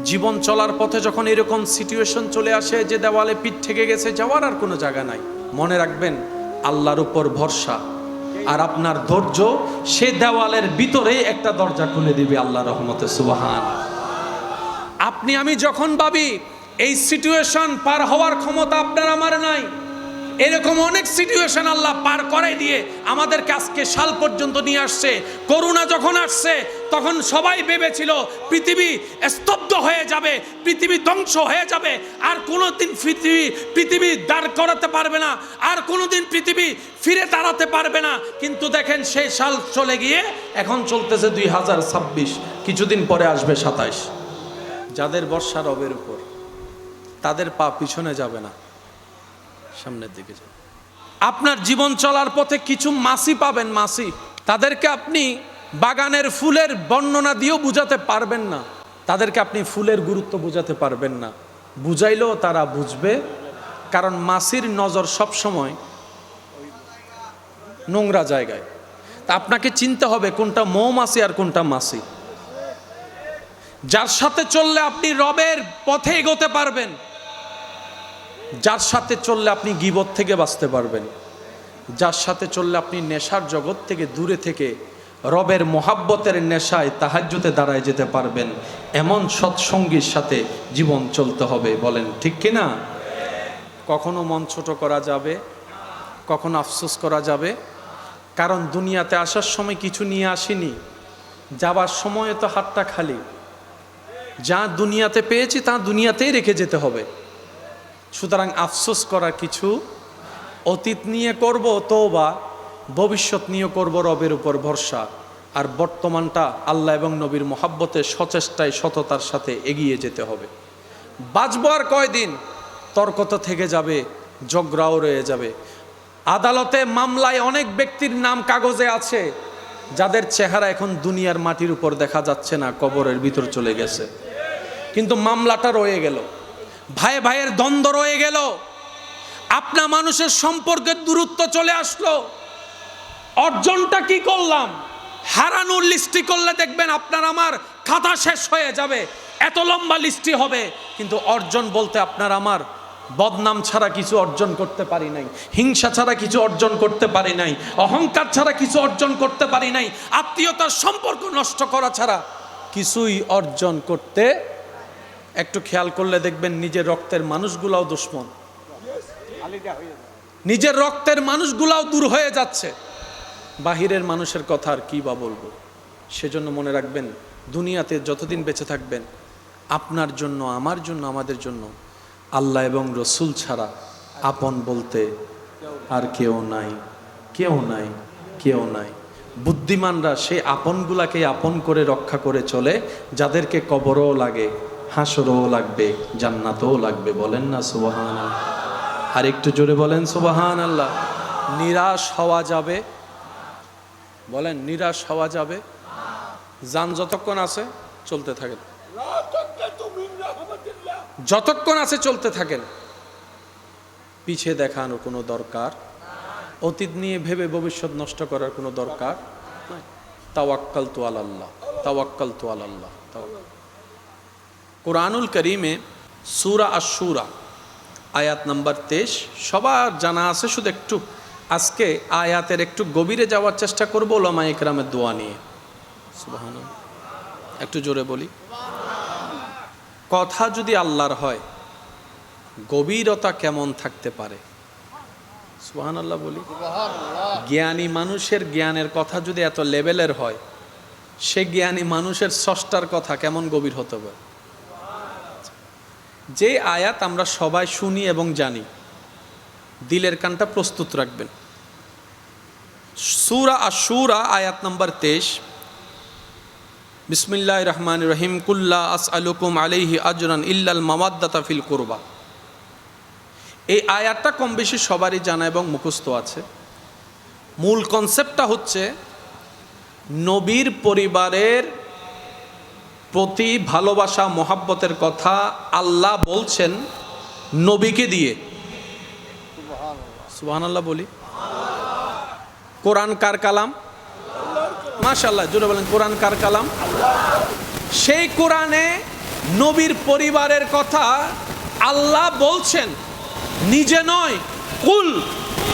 জীবন চলার পথে যখন এরকম সিচুয়েশন চলে আসে যে দেওয়ালে পিঠ ঠেকে গেছে, যাওয়ার আর কোনো জায়গা নাই, মনে রাখবেন আল্লাহর উপর ভরসা আর আপনার ধৈর্য সে দেওয়ালের ভিতরেই একটা দরজা খুলে দিবে আল্লাহর রহমতে। সুবহান। আপনি আমি যখন ভাবি এই সিচুয়েশন পার হওয়ার ক্ষমতা আপনার আমার নাই, এরকম অনেক সিচুয়েশন আল্লাহ পার করাই দিয়ে আমাদেরকে আজকে সাল পর্যন্ত নিয়ে আসছে। করোনা যখন আসছে তখন সবাই ভেবেছিল পৃথিবী স্তব্ধ হয়ে যাবে, পৃথিবী ধ্বংস হয়ে যাবে, আর কোনোদিন পৃথিবী দাঁড় করাতে পারবে না, আর কোনোদিন পৃথিবী ফিরে দাঁড়াতে পারবে না। কিন্তু দেখেন সেই সাল চলে গিয়ে এখন চলতেছে 2026, কিছুদিন পরে আসবে 27। যাদের ভরসা রবের উপর তাদের পা পিছনে যাবে না, সামনের দিকে যাবে। আপনার জীবন চলার পথে কিছু মাছি পাবেন, মাছি, তাদেরকে আপনি বাগানের ফুলের বর্ণনা দিয়েও বুঝাতে পারবেন না, তাদেরকে আপনি ফুলের গুরুত্ব বুঝাতে পারবেন না, বুঝাইলেও তারা বুঝবে, কারণ মাছির নজর সব সময় নোংরা জায়গায়। তা আপনাকে চিনতে হবে কোনটা মৌমাছি আর কোনটা মাছি। যার সাথে চললে আপনি রবের পথে এগোতে পারবেন, যার সাথে চললে আপনি গীবত থেকে বাঁচতে পারবেন, যার সাথে চললে আপনি নেশার জগৎ থেকে দূরে থেকে রবের মোহাব্বতের নেশায় তাহাজ্জুদে দাঁড়ায় যেতে পারবেন, এমন সৎসঙ্গীর সাথে জীবন চলতে হবে। বলেন ঠিক কিনা? কখনো মন ছোট করা যাবে, কখনো আফসোস করা যাবে, কারণ দুনিয়াতে আসার সময় কিছু নিয়ে আসিনি, যাবার সময় তো হাতটা খালি। যা দুনিয়াতে পেয়েছি তা দুনিয়াতেই রেখে যেতে হবে। সুতরাং আফসোস করার কিছু, অতীত নিয়ে করব তওবা, ভবিষ্যৎ নিয়ে করব রবের উপর ভরসা, আর বর্তমানটা আল্লাহ এবং নবীর মোহাব্বতে সচেষ্টায় সততার সাথে এগিয়ে যেতে হবে। বাঁচবো আর কয়দিন, তর্ক তো থেকে যাবে, ঝগড়াও রয়ে যাবে। আদালতে মামলায় অনেক ব্যক্তির নাম কাগজে আছে যাদের চেহারা এখন দুনিয়ার মাটির উপর দেখা যাচ্ছে না, কবরের ভিতর চলে গেছে, কিন্তু মামলাটা রয়ে গেল। ভাই ভাইয়ের দ্বন্দ্ব রয়ে গেল, আপনা মানুষের সম্পর্কের দূরত্ব চলে আসলো। অর্জনটা কি করলাম, হারানোর লিস্টি করলে দেখবেন আপনার আমার খাতা শেষ হয়ে যাবে, এত লম্বা লিস্টি হবে। কিন্তু অর্জন বলতে আপনার আমার বদনাম ছাড়া কিছু অর্জন করতে পারি নাই, হিংসা ছাড়া কিছু অর্জন করতে পারি নাই, অহংকার ছাড়া কিছু অর্জন করতে পারি নাই, আত্মীয়তার সম্পর্ক নষ্ট করা ছাড়া কিছুই অর্জন করতে। একটু খেয়াল করলে দেখবেন নিজের রক্তের মানুষগুলাও দুশ্মন, নিজের রক্তের মানুষগুলাও দূর হয়ে যাচ্ছে, বাহিরের মানুষের কথা আর কি বা বলবো। সেজন্য মনে রাখবেন দুনিয়াতে যতদিন বেঁচে থাকবেন আপনার জন্য, আমার জন্য, আমাদের জন্য আল্লাহ এবং রসুল ছাড়া আপন বলতে আর কেউ নাই, কেউ নাই, কেউ নাই। বুদ্ধিমানরা সেই আপনগুলাকে আপন করে রক্ষা করে চলে, যাদেরকে কবরও লাগে, হাসরও লাগবে, জান্নাতও লাগবে। বলেন না সুবহানাল্লাহ? আর একটু জোরে বলেন সুবহানাল্লাহ। নিরাশ হওয়া যাবে, বলেন নিরাশ হওয়া যাবে? যান যতক্ষণ আছে চলতে থাকেন, যতক্ষণ আছে চলতে থাকেন, পিছে দেখানোর কোনো দরকার, অতীত নিয়ে ভেবে ভবিষ্যৎ নষ্ট করার কোনো দরকার নাই। তাওয়াক্কালতু আলাল্লাহ, তাওয়াক্কালতু আলাল্লাহ। কুরআনুল কারীমে সূরা আশ-শূরা আয়াত নাম্বার 23 সবার জানা আছে, শুধু একটু আজকে আয়াতের একটু গভীরে যাওয়ার চেষ্টা করব উলামায়ে কেরামের দোয়া নিয়ে। সুবহানাল্লাহ, একটু জোরে বলি। কথা যদি আল্লাহর হয় গভীরতা কেমন থাকতে পারে? সুবহানাল্লাহ বলি। জ্ঞানী মানুষের জ্ঞানের কথা যদি এত লেভেলের হয়, সে জ্ঞানী মানুষের স্রষ্টার কথা কেমন গভীর হতে পারে? যে আয়াত আমরা সবাই শুনি এবং জানি, দিলের কানটা প্রস্তুত রাখবেন। সূরা আশ-শূরা আয়াত নাম্বার 23, বিসমিল্লাহির রহমানির রহিম, কুল্লা আসআলুকুম আলাইহি আজরান ইল্লাল মাওয়াদ্দাতা ফিল কুরবা। এই আয়াতটা কম বেশি সবারই জানা এবং মুখস্থ আছে। মূল কনসেপ্টটা হচ্ছে নবীর পরিবারের প্রতি ভালোবাসা, মোহাব্বতের কথা আল্লাহ বলছেন নবীকে দিয়ে। সুবহানাল্লাহ বলি। কোরআন কার কালাম? মাশাআল্লাহ, জোরে বলেন কোরআন কার কালাম? সেই কোরআনে নবীর পরিবারের কথা আল্লাহ বলছেন, নিজে নয়। কুল,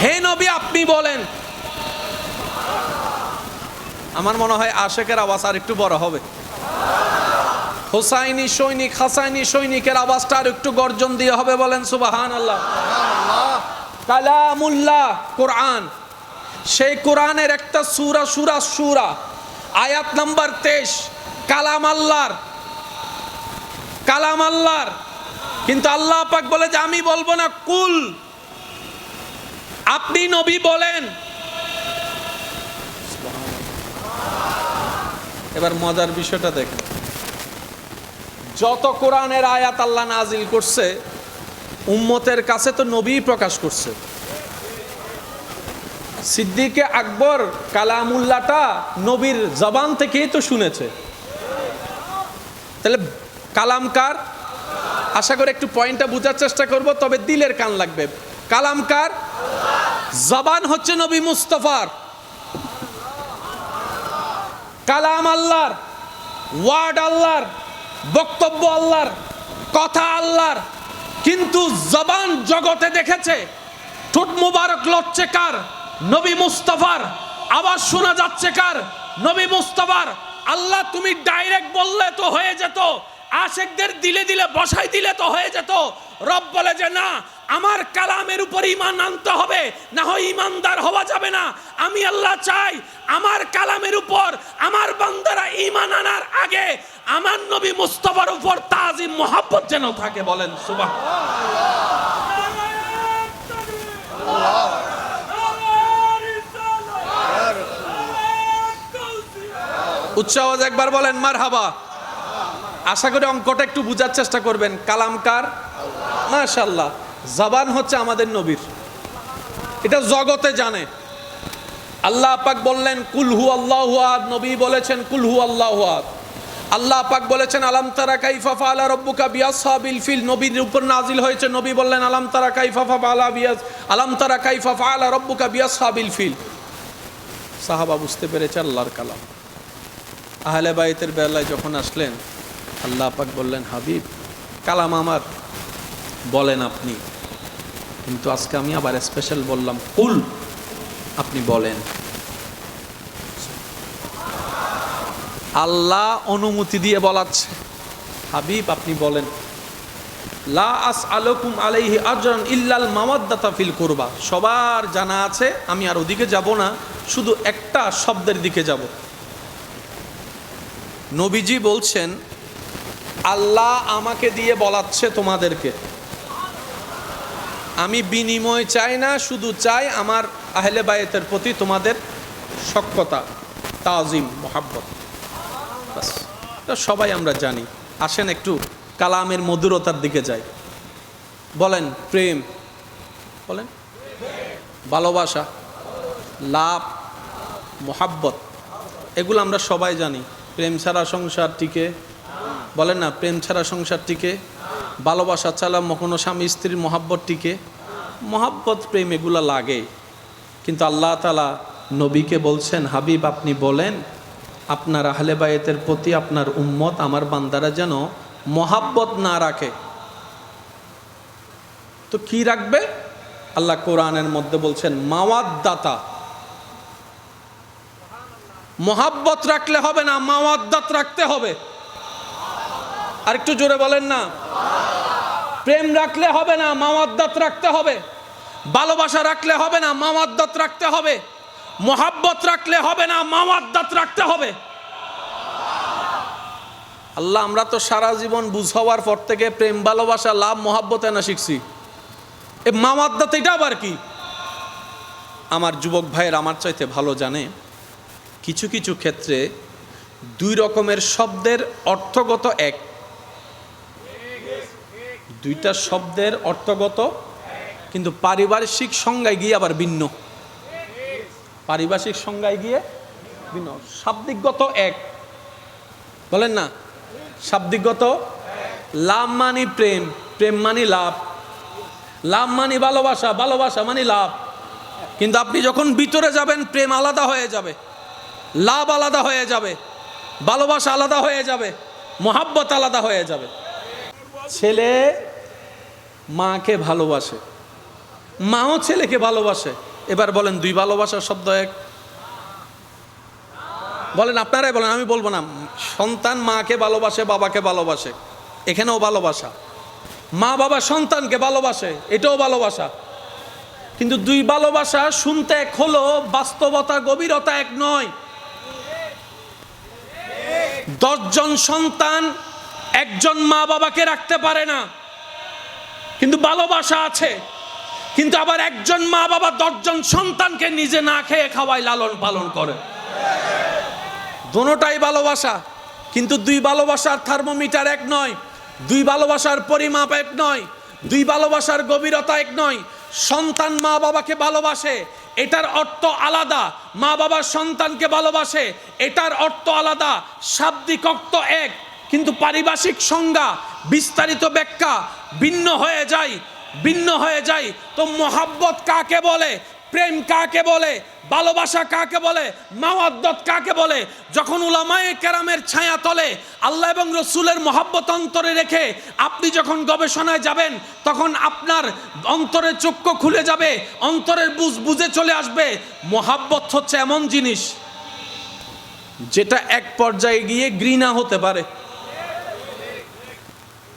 হে নবী আপনি বলেন। আমার মনে হয় আশেকের আওয়াজ আর একটু বড় হবে। হোসাইনি সৈনিক, হাসাইনি সৈনিকের আওয়াজটা আর একটু গর্জন দিয়ে হবে। বলেন সুবহানাল্লাহ। কালামুল্লাহ কোরআন, সেই কোরআনের একটা সূরা আয়াত নাম্বার 23, কালাম আল্লাহর, কালাম আল্লাহর। কিন্তু আল্লাহ পাক বলে যে আমি বলবো না, কুল আপনি নবী বলেন। এবার মজার বিষয়টা দেখেন, যত কোরআনের আয়াত আল্লাহ নাজিল করছে উম্মতের কাছে তো নবী প্রকাশ করছে। সিদ্দিকে আকবর কালামুল্লাহটা নবীর জবান থেকেই তো শুনেছে। তাহলে কালাম কার? আশা করি একটু পয়েন্টটা বোঝার চেষ্টা করব, তবে দিলের কান লাগবে। কালাম কার? জবান হচ্ছে নবী মুস্তাফার, কালাম আল্লাহর, ওয়ার্ড আল্লাহর, বক্তব্য আল্লাহর, কথা আল্লাহর। কিন্তু জবান জগতে দেখেছে ঠোঁট মুবারক লড়ছে কার? নবী মুস্তাফার। আওয়াজ শোনা যাচ্ছে কার? নবী মুস্তাফার। আল্লাহ তুমি ডাইরেক্ট বললে তো হয়ে যেত, আশেকদের দিলে দিলে বসাই দিলে তো হয়ে যেত। রব বলে যে না, আমার কালামের উপর ঈমান আনতে হবে, না হয় ঈমানদার হওয়া যাবে না। আমি আল্লাহ চাই আমার কালামের উপর আমার বান্দারা ঈমান আনার আগে আমার নবী মুস্তাফার উপর তাজিম মোহাব্বত যেন থাকে। বলেন সুবহানাল্লাহ। উচ্চ আওয়াজ একবার বলেন মারহাবা। আশা করি অঙ্কটা একটু বোঝার চেষ্টা করবেন। কালাম কার? মাশাআল্লাহ। জবান হচ্ছে আমাদের নবীর, এটা জগতে জানে। আল্লাহ পাক বললেন কুল হু আল্লাহু আহাদ, নবী বলেছেন কুল হু আল্লাহু আহাদ। আল্লাহ পাক বলেছেন আলাম তারা কাইফা ফাআলা রাব্বুকা বিআসহাবিল ফিল, নবীর উপর নাজিল হয়েছে, নবী বললেন আলাম তারা কাইফা ফাআলা রাব্বুকা বিআসহাবিল ফিল। সাহাবা বুঝতে পেরেছে আল্লাহর কালাম। আহলে বাইতের বেলায় যখন আসলেন আল্লাহ পাক বললেন হাবিব কালাম আমার, বলেন আপনি। কিন্তু আজকে আমি আবার স্পেশাল বললাম কুল, আপনি বলেন। আল্লাহ অনুমতি দিয়ে বলাচ্ছে হাবিব আপনি বলেন। লা আসআলুকুম আলাইহি আজরান ইল্লাল মাওয়াদ্দাতা ফিল কুরবা। সবার জানা আছে, আমি আর ওদিকে যাব না, শুধু একটা শব্দের দিকে যাব। নবীজি বলছেন আল্লাহ আমাকে দিয়ে বলাচ্ছে তোমাদেরকে, আমি বিনিময় চাই না, শুধু চাই আমার আহলে বায়েতের প্রতি তোমাদের সখ্যতা, তাজিম, মোহাব্বত। বাস, সবাই আমরা জানি। আসেন একটু কালামের মধুরতার দিকে যাই। বলেন প্রেম, বলেন ভালোবাসা, লাভ, মোহাব্বত, এগুলো আমরা সবাই জানি। প্রেম ছাড়া সংসার টিকে? বলেন না, প্রেম ছাড়া সংসার টিকে? ভালোবাসা ছাড়া কোনো স্বামী স্ত্রীর মোহাব্বত টিকে? মোহাব্বত প্রেম এগুলো লাগে। কিন্তু আল্লাহ তাআলা নবীকে বলছেন হাবিব আপনি বলেন আপনার আহলে বায়েতের প্রতি আপনার উম্মত আমার বান্দারা যেন মোহাব্বত না রাখে। তো কি রাখবে? আল্লাহ কোরআনের মধ্যে বলছেন মাওয়াদ্দাতা। মোহাব্বত রাখলে হবে না, মাওয়াদ্দাত রাখতে হবে। আর একটু জোরে বলেন না। প্রেম রাখলে হবে না, মাওয়াদ্দাত রাখতে হবে। ভালোবাসা রাখলে হবে না, মাওয়াদ্দাত রাখতে হবে। মোহাব্বত রাখলে হবে না, মাওয়াদ্দাত রাখতে হবে। আল্লাহ আমরা তো সারা জীবন বুঝ হওয়ার পর থেকে প্রেম, ভালোবাসা, লাভ, মোহাব্বত এনা শিখছি। এ মাওয়াদ্দাত এটা আবার কি? আমার যুবক ভাইয়ের আমার চাইতে ভালো জানে, কিছু কিছু ক্ষেত্রে দুই রকমের শব্দের অর্থগত এক, দুইটা শব্দের অর্থগত কিন্তু পারিভাষিক সংজ্ঞায় গিয়ে আবার ভিন্ন। পারিভাষিক সংজ্ঞায় গিয়ে ভিন্ন। শাব্দিকগত এক, বলেন না শাব্দিকগত। লাভ মানি প্রেম, প্রেম মানি লাভ, লাভ মানি ভালোবাসা, ভালোবাসা মানি লাভ। কিন্তু আপনি যখন ভিতরে যাবেন প্রেম আলাদা হয়ে যাবে, লাভ আলাদা হয়ে যাবে, ভালোবাসা আলাদা হয়ে যাবে, মোহাব্বত আলাদা হয়ে যাবে। ছেলে মাকে ভালোবাসে, মাও ছেলেকে ভালোবাসে। এবার বলেন দুই ভালোবাসার শব্দ এক? বলেন, আপনারাই বলেন, আমি বলবো না। সন্তান মাকে ভালোবাসে, বাবাকে ভালোবাসে, এখানেও ভালোবাসা। মা বাবা সন্তানকে ভালোবাসে, এটাও ভালোবাসা। কিন্তু দুই ভালোবাসা শুনতে এক হলো, বাস্তবতা গভীরতা এক নয়। 10 জন সন্তান একজন মা বাবাকে রাখতে পারে না, কিন্তু ভালোবাসা আছে। কিন্তু আবার একজন মা বাবা 10 জন সন্তানকে নিজে না খেয়ে খাওয়ায়, লালন পালন করে। দোনোটাই ভালোবাসা, কিন্তু দুই ভালোবাসার থার্মোমিটার এক নয়, দুই ভালোবাসার পরিমাপ এক নয়, দুই ভালোবাসার গভীরতা এক নয়। সন্তান মা বাবাকে ভালোবাসে, এটার অর্থ আলাদা। মা বাবা সন্তানকে ভালোবাসে, এটার অর্থ আলাদা। শাব্দিক অর্থ এক, কিন্তু পারিভাষিক সংজ্ঞা, বিস্তারিত ব্যাখ্যা ভিন্ন হয়ে যায়, ভিন্ন হয়ে যায়। তো মোহাব্বত কাকে বলে, প্রেম কাকে বলে, ভালোবাসা কাকে বলে, মাওয়াদ্দত কাকে বলে? যখন উলামায়ে কেরামের ছায়া তলে আল্লাহ এবং রসুলের মহব্বত অন্তরে রেখে আপনি যখন গবেষণায় যাবেন, তখন আপনার অন্তরের চক্ষু খুলে যাবে, অন্তরের বুঝে চলে আসবে। মহব্বত হচ্ছে এমন জিনিস যেটা এক পর্যায়ে গিয়ে ঘৃণা হতে পারে।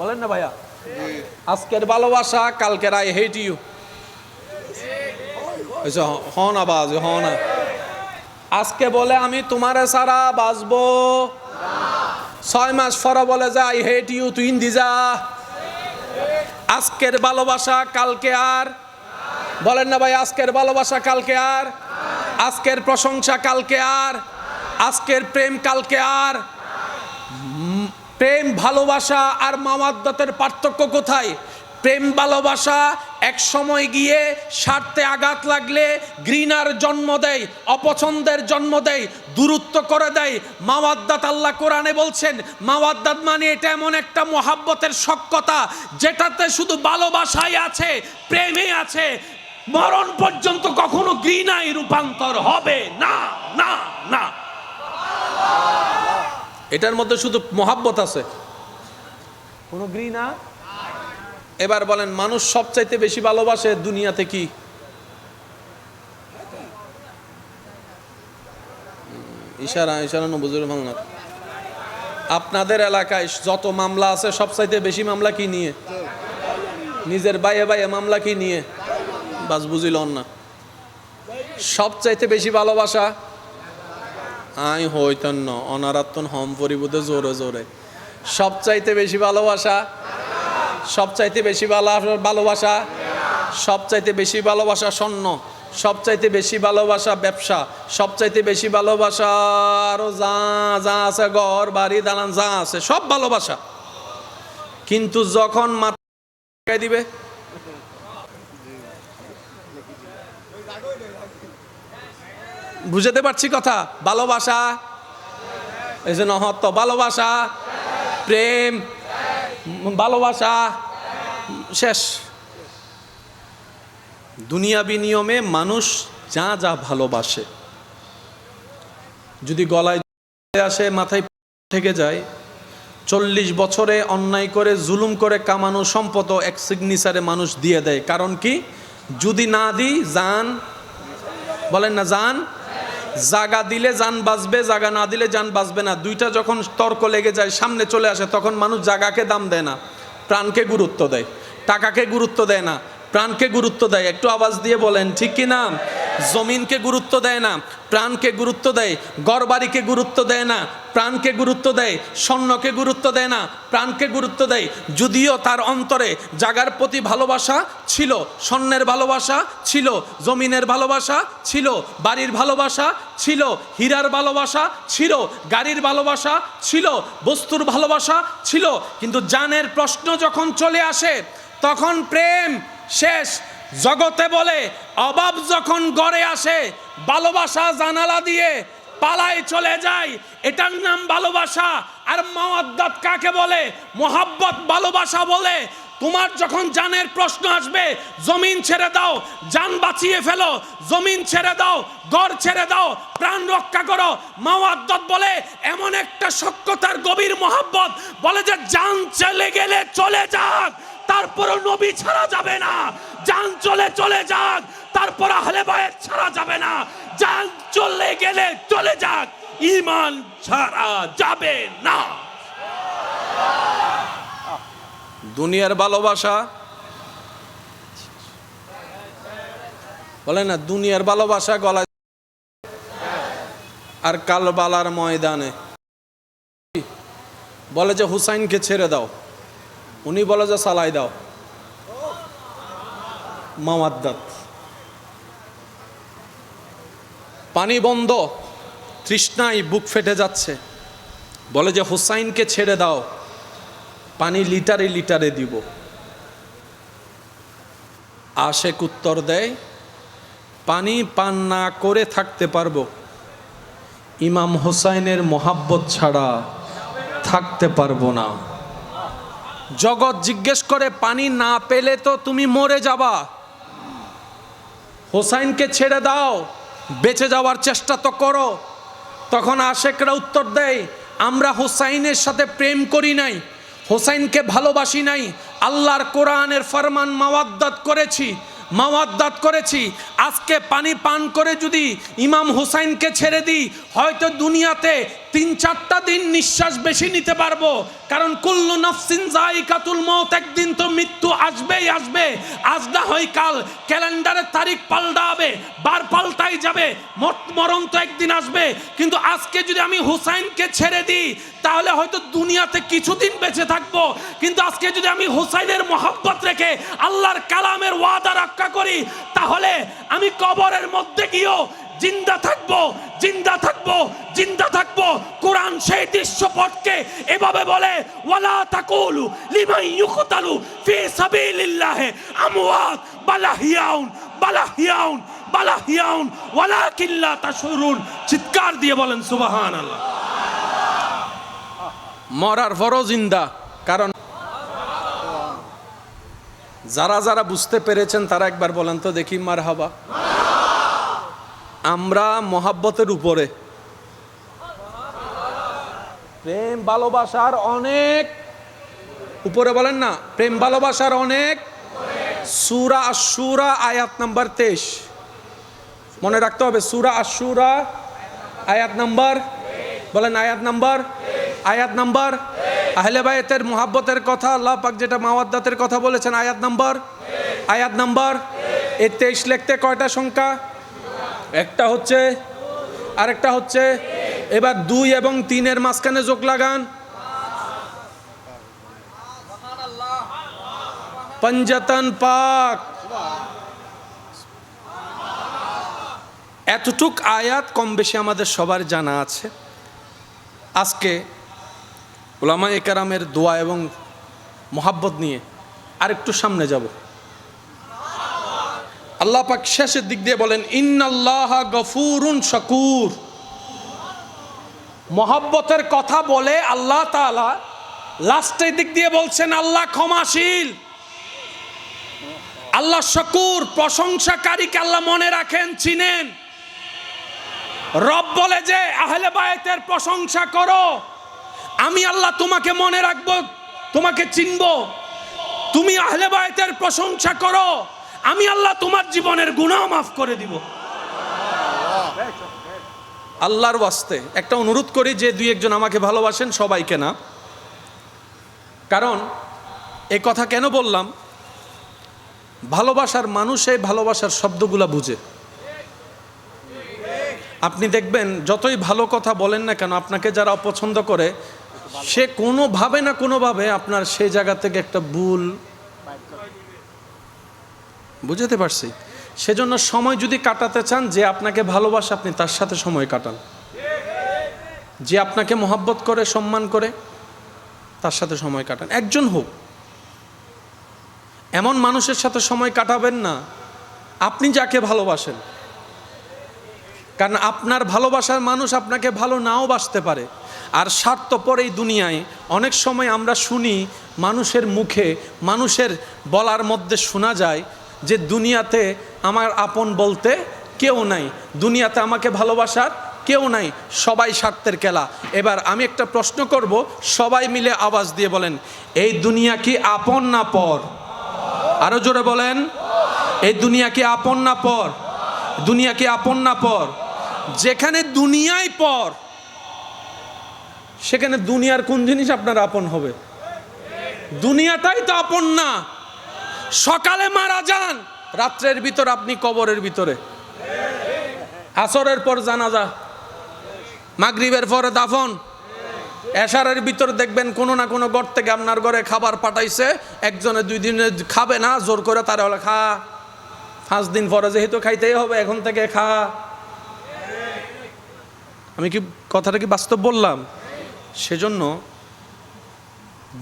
বলেন না ভাইয়া? আজকের ভালোবাসা, কালকের আই হেট ইউ। হন আবাজ হন। আজকে বলে আমি তোমারে সারা বাঁচবো, 6 মাস পরে বলে যে আই হেট ইউ, তুই ইন্দি যা। আজকের ভালোবাসা কালকে আর। বলেন না ভাই? আজকের ভালোবাসা কালকে আর, আজকের প্রশংসা কালকে আর, আজকের প্রেম কালকে আর। প্রেম ভালোবাসা আর মাওয়াদ্দতের পার্থক্য কোথায়? প্রেম ভালোবাসা এক সময় গিয়ে স্বার্থে আঘাত লাগলে ঘৃণার জন্ম দেয়, অপছন্দের জন্ম দেয়, দূরত্ব করে দেয়। মাওয়াদ্দাত, আল্লাহ কোরআনে বলছেন, মাওয়াদ্দাত মানে এটা এমন একটা মহাব্বতের সখ্যতা যেটাতে শুধু ভালোবাসাই আছে, প্রেমে আছে। মরণ পর্যন্ত কখনো ঘৃণায় রূপান্তর হবে না, না, না। এটার মধ্যে শুধু মহাব্বত আছে, কোনো ঘৃণা। এবার বলেন, মানুষ সবচাইতে বেশি ভালোবাসে দুনিয়াতে কি? ইশারা ইশারা নবুজুর বাংলা। আপনাদের এলাকায় যত মামলা আছে, সবচাইতে বেশি মামলা কি নিয়ে? নিজের বাইয়ে বাইয়ে মামলা কি নিয়ে? বাস বুঝিল না। সবচাইতে বেশি ভালোবাসা আই হইতন ন অনারাত্তন হম পরিবোধে জোরে জোরে। সবচাইতে বেশি ভালোবাসা, সবচাইতে বেশি ভালোবাসা, সবচাইতে বেশি ভালোবাসা স্বর্ণ, সবচাইতে বেশি ভালোবাসা ব্যবসা, সবচাইতে বেশি ভালোবাসা আরো যা যা আছে, ঘর বাড়ি দালান যা আছে, সব ভালোবাসা। কিন্তু যখন মাথায় দিবে, বুঝতে পারছি কথা? ভালোবাসা, এই যে নহত্ব, ভালোবাসা, প্রেম, ভালোবাসা শেষ। দুনিয়াবি নিয়মে মানুষ যা যা ভালোবাসে, যদি গলায় আসে, মাথায় থেকে যায়, 40 বছরে অন্যায় করে জুলুম করে কামানো সম্পদ এক সিগনেচারে মানুষ দিয়ে দেয়। কারণ কি? যদি না দিই জান, বলেন না জান, জাগা দিলে জান বাঁচবে, জাগা না দিলে জান বাঁচবে না। দুইটা যখন তর্ক লেগে যায়, সামনে চলে আসে, তখন মানুষ জাগাকে দাম দেয় না, প্রাণকে গুরুত্ব দেয়। টাকাকে গুরুত্ব দেয় না, প্রাণকে গুরুত্ব দেয়। একটু আওয়াজ দিয়ে বলেন ঠিক কি না? জমিনকে গুরুত্ব দেয় না, প্রাণকে গুরুত্ব দেয়। ঘরবাড়িকে গুরুত্ব দেয় না, প্রাণকে গুরুত্ব দেয়। স্বর্ণকে গুরুত্ব দেয় না, প্রাণকে গুরুত্ব দেয়। যদিও তার অন্তরে জাগার প্রতি ভালোবাসা ছিল, স্বর্ণের ভালোবাসা ছিল, জমিনের ভালোবাসা ছিল, বাড়ির ভালোবাসা ছিল, হীরার ভালোবাসা ছিল, গাড়ির ভালোবাসা ছিল, বস্তুর ভালোবাসা ছিল। কিন্তু জানের প্রশ্ন যখন চলে আসে, তখন প্রেম শেষ। জগতে বলে অভাব যখন গড়ে আসে, ভালোবাসা জানালা দিয়ে পালায় চলে যায়, এটার নাম ভালোবাসা। আর মাওয়াদ্দাত কাকে বলে? মোহাব্বত ভালোবাসা বলে। তোমার যখন জানের প্রশ্ন আসবে, জমিন ছেড়ে দাও, জান বাঁচিয়ে ফেলো, জমিন ছেড়ে দাও, ঘর ছেড়ে দাও, প্রাণ রক্ষা করো। মাওয়াদ্দাত বলে এমন একটা সখ্যতার গভীর মহব্বত, বলে যে জান চলে গেলে চলে যাক, তারপরও নবী ছাড়া যাবে না। জান চলে যাক, তারপর আহলে বায়ত ছাড়া যাবে না। জান চলে গেলে চলে যাক, ঈমান ছাড়া যাবে না। দুনিয়ার ভালোবাসা বলে না, দুনিয়ার ভালোবাসা গলায় আর কারবালার ময়দানে বলে যে হুসাইনকে ছেড়ে দাও, উনি বলে যে সালাই দাও। মাওয়াদ্দাত, পানি বন্ধ, তৃষ্ণায় বুক ফেটে যাচ্ছে, বলে যে হুসাইনকে ছেড়ে দাও, পানি লিটারে লিটারে দিব। আশেক উত্তর দেয়, পানি পান না করে থাকতে পারবো, ইমাম হুসাইনের মোহাব্বত ছাড়া থাকতে পারবো না। জগৎ জিজ্ঞেস করে, পানি না পেলে তো তুমি মরে যাবা, হুসাইনকে ছেড়ে দাও, বেঁচে যাওয়ার চেষ্টা তো করো। তখন আশেকরা উত্তর দেয়, আমরা হুসাইনের সাথে প্রেম করি নাই, হুসাইনকে ভালোবাসি নাই, আল্লাহর কোরআনের ফরমান মাওয়াদ্দাত করেছি। আজকে পানি পান করে যদি ইমাম হুসাইনকে ছেড়ে দিই, হয়তো দুনিয়াতে ৩-৪টা দিন নিঃশ্বাস বেশি নিতে পারবো, কারণ কুল্লু নাফসিন যায়িকাতুল মউত, একদিন তো মৃত্যু আসবেই আসবে। আজ না হয় কাল, ক্যালেন্ডারের তারিখ পাল্টাবে, বার পাল্টাই যাবে, মরণ তো একদিন আসবে। কিন্তু আজকে যদি আমি হুসাইনকে ছেড়ে দিই, তাহলে হয়তো দুনিয়াতে কিছুদিন বেঁচে থাকবো, কিন্তু আজকে যদি আমি হুসাইনের মহব্বত রেখে আল্লাহর কালামের ওয়াদা রক্ষা করি, তাহলে আমি কবরের মধ্যে গিয়েও জিন্দা থাকবো। কোরআন সেই দৃশ্যপটকে এভাবে বলে, ওয়ালা তাকুলু লিমান ইউকতালু ফি সাবিলিল্লাহি আমওয়াত বালাহিয়াউন ওয়ালাকিন লা তাশউরুন। চিৎকার দিয়ে বলেন সুবহানাল্লাহ। মরার পরও জিন্দা, কারণ যারা বুঝতে পেরেছেন তারা একবার বলেন তো দেখি মারহাবা। আমরা মহাব্বতের উপরে, প্রেম ভালোবাসার অনেক উপরে, বলেন না, প্রেম ভালোবাসার অনেক। সূরা আশ-শূরা আয়াত নাম্বার 23, মনে রাখতে হবে। সূরা আশ-শূরা আয়াত নাম্বার, বলেন আয়াত নাম্বার। আহলে বায়তের মুহাব্বতের কথা আল্লাহ পাক যেটা মাওয়াদ্দাতের কথা বলেছেন, আয়াত নাম্বার। এই 23 লিখতে কয়টা সংখ্যা? একটা হচ্ছে, আরেকটা হচ্ছে। এবার 2 এবং 3-এর মাঝখানে যোগ লাগান, পঞ্জাতন পাক। এতটুক আয়াত কম বেশি আমাদের সবার জানা আছে। আজকে উলামায়ে কেরামের দোয়া এবং মোহাব্বত নিয়ে আরেকটু সামনে যাব। আল্লাহ পাক শেষের দিক দিয়ে বলেন, ইন্নাল্লাহা গফুরুন শাকুর। মোহাব্বতের কথা বলে আল্লাহ তাআলা লাস্টের দিক দিয়ে বলছেন, আল্লাহ ক্ষমাশীল, আল্লাহ শাকুর, প্রশংসাকারীকে আল্লাহ মনে রাখেন, চিনেন। রব বলে যে আহলে বায়তের প্রশংসা করো, আমি আল্লাহ তোমাকে মনে রাখবো, তোমাকে চিনবো। তুমি আহলে বায়তের প্রশংসা করো, আমি আল্লাহ তোমার জীবনের গুনাহ মাফ করে দিব। আল্লাহর ওয়াস্তে একটা অনুরোধ করি যে 2-1 জন আমাকে ভালোবাসেন, সবাইকে না। কারণ এই কথা কেন বললাম, ভালোবাসার মানুষ এই ভালোবাসার শব্দগুলা বুঝে। আপনি দেখবেন যতই ভালো কথা বলেন না কেন, আপনাকে যারা অপছন্দ করে, সে কোনোভাবে না কোনোভাবে আপনার সেই জায়গা থেকে একটা ভুল বুঝতে পারছি। সেজন্য সময় যদি কাটাতে চান, যে আপনাকে ভালোবাসে আপনি তার সাথে সময় কাটান, যে আপনাকে মহব্বত করে, সম্মান করে, তার সাথে সময় কাটান। একজন হোক, এমন মানুষের সাথে সময় কাটাবেন না, আপনি যাকে ভালোবাসেন কারণ আপনার ভালোবাসার মানুষ আপনাকে ভালো নাও বাসতে পারে। আর স্বার্থপর এই দুনিয়ায় অনেক সময় আমরা শুনি মানুষের মুখে, মানুষের বলার মধ্যে শোনা যায় যে দুনিয়াতে আমার আপন বলতে কেউ নাই, দুনিয়াতে আমাকে ভালোবাসার কেউ নাই, সবাই স্বার্থের খেলা। এবার আমি একটা প্রশ্ন করব, সবাই মিলে আওয়াজ দিয়ে বলেন, এই দুনিয়া কি আপন না পর? আরো জোরে বলেন, এই দুনিয়া কি আপন না পর? দুনিয়া কি আপন না পর? যেখানে দুনিয়ায় পর, সেখানে দুনিয়ার কোন জিনিস আপনার আপন হবে? দুনিয়াটাই তো আপন না। সকালে মারা যান, রাত্রের ভিতর আপনি কবরের ভিতরে। আসরের পর জানাজা, মাগরিবের পরে দাফন, এশারের ভিতর দেখবেন কোনো না কোনো ঘর থেকে আপনার ঘরে খাবার পাঠাইছে, একজনে 2 দিনে খাবে না, জোর করে তারা হলে খা, 5 দিন পরে যেহেতু খাইতেই হবে এখন থেকে খা। আমি কি কথাটা কি বাস্তব বললাম? সেজন্য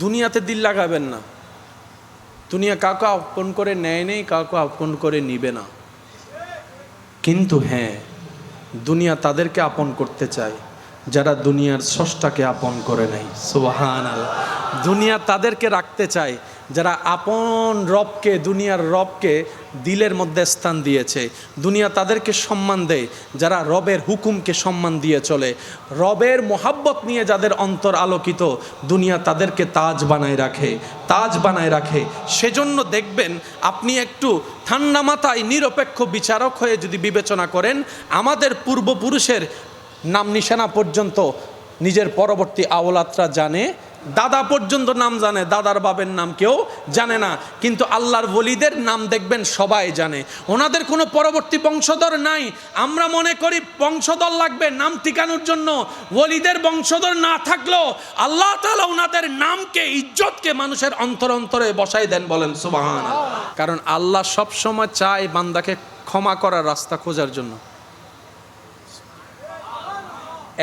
দুনিয়াতে দিল লাগাবেন না। দুনিয়া কাউকে আপন করে নেয় নেই, কাউকে আপন করে নিবে না। কিন্তু হ্যাঁ, দুনিয়া তাদেরকে আপন করতে চায় যারা দুনিয়ার স্রষ্টাকে আপন করে নাই। সুবহানাল্লাহ। দুনিয়া তাদেরকে রাখতে চায় যারা আপন রবকে, দুনিয়ার রবকে দিলের মধ্যে স্থান দিয়েছে। দুনিয়া তাদেরকে সম্মান দেয় যারা রবের হুকুমকে সম্মান দিয়ে চলে। রবের মোহাব্বত নিয়ে যাদের অন্তর আলোকিত, দুনিয়া তাদেরকে তাজ বানায় রাখে, তাজ বানায় রাখে। সেজন্য দেখবেন, আপনি একটু ঠান্ডা মাথায় নিরপেক্ষ বিচারক হয়ে যদি বিবেচনা করেন, আমাদের পূর্বপুরুষের নাম নিশানা পর্যন্ত নিজের পরবর্তী আওলাদরা জানে, দাদা পর্যন্ত নাম জানে, দাদার বাবের নাম কেউ জানে না। কিন্তু আল্লাহর ওলিদের নাম দেখবেন সবাই জানে, ওনাদের কোনো পরবর্তী বংশধর নাই। আমরা মনে করি বংশধর লাগবে নাম ঠিকানোর জন্য, ওলিদের বংশধর না থাকলেও আল্লাহ তাআলা ওনাদের নামকে, ইজ্জতকে মানুষের অন্তরে অন্তরে বসাই দেন। বলেন সুবহানাল্লাহ। কারণ আল্লাহ সবসময় চায় বান্দাকে ক্ষমা করার রাস্তা খোঁজার জন্য।